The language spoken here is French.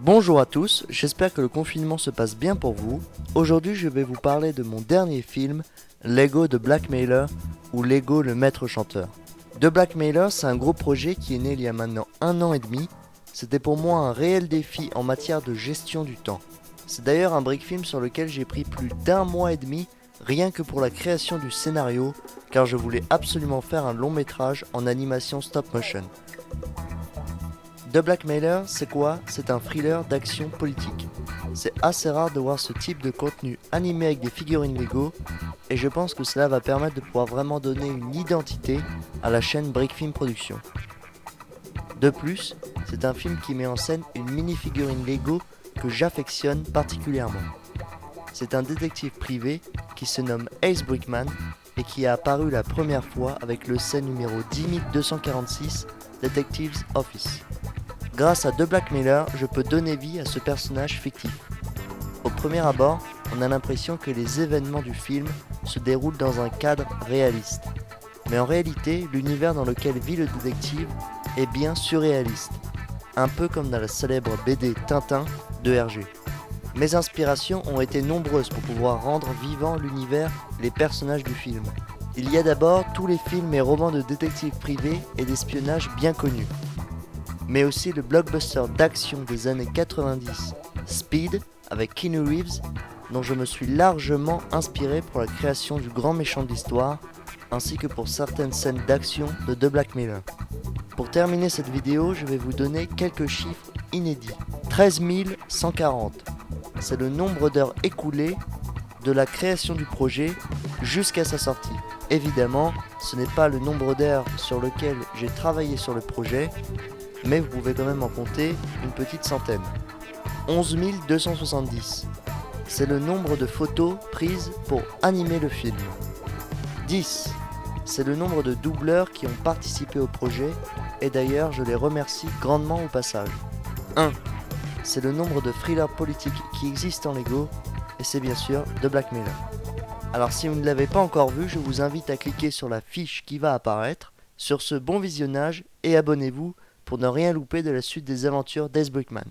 Bonjour à tous, j'espère que le confinement se passe bien pour vous. Aujourd'hui je vais vous parler de mon dernier film, Lego The Blackmailer ou Lego le maître chanteur. The Blackmailer, c'est un gros projet qui est né il y a maintenant 1 an et demi. C'était pour moi un réel défi en matière de gestion du temps. C'est d'ailleurs un brick film sur lequel j'ai pris plus d'1 mois et demi rien que pour la création du scénario, car je voulais absolument faire un long métrage en animation stop motion. The Blackmailer, c'est quoi? C'est un thriller d'action politique. C'est assez rare de voir ce type de contenu animé avec des figurines Lego, et je pense que cela va permettre de pouvoir vraiment donner une identité à la chaîne Brickfilm Productions. De plus, c'est un film qui met en scène une mini-figurine Lego que j'affectionne particulièrement. C'est un détective privé qui se nomme Ace Brickman et qui a apparu la première fois avec le scène numéro 10246 Detectives Office. Grâce à The Blackmailer, je peux donner vie à ce personnage fictif. Au premier abord, on a l'impression que les événements du film se déroulent dans un cadre réaliste. Mais en réalité, l'univers dans lequel vit le détective est bien surréaliste, un peu comme dans la célèbre BD Tintin de Hergé. Mes inspirations ont été nombreuses pour pouvoir rendre vivant l'univers et les personnages du film. Il y a d'abord tous les films et romans de détectives privés et d'espionnage bien connus, mais aussi le blockbuster d'action des années 90, Speed, avec Keanu Reeves, dont je me suis largement inspiré pour la création du grand méchant de l'histoire, ainsi que pour certaines scènes d'action de The Blackmailer. Pour terminer cette vidéo, je vais vous donner quelques chiffres inédits. 13 140, c'est le nombre d'heures écoulées de la création du projet jusqu'à sa sortie. Évidemment, ce n'est pas le nombre d'heures sur lequel j'ai travaillé sur le projet, mais vous pouvez quand même en compter une petite centaine. 11 270, c'est le nombre de photos prises pour animer le film. 10, c'est le nombre de doubleurs qui ont participé au projet, et d'ailleurs je les remercie grandement au passage. 1, c'est le nombre de thrillers politiques qui existent en Lego, et c'est bien sûr The Blackmailer. Alors si vous ne l'avez pas encore vu, je vous invite à cliquer sur la fiche qui va apparaître. Sur ce, bon visionnage et abonnez-vous pour ne rien louper de la suite des aventures d'Ace Brickman.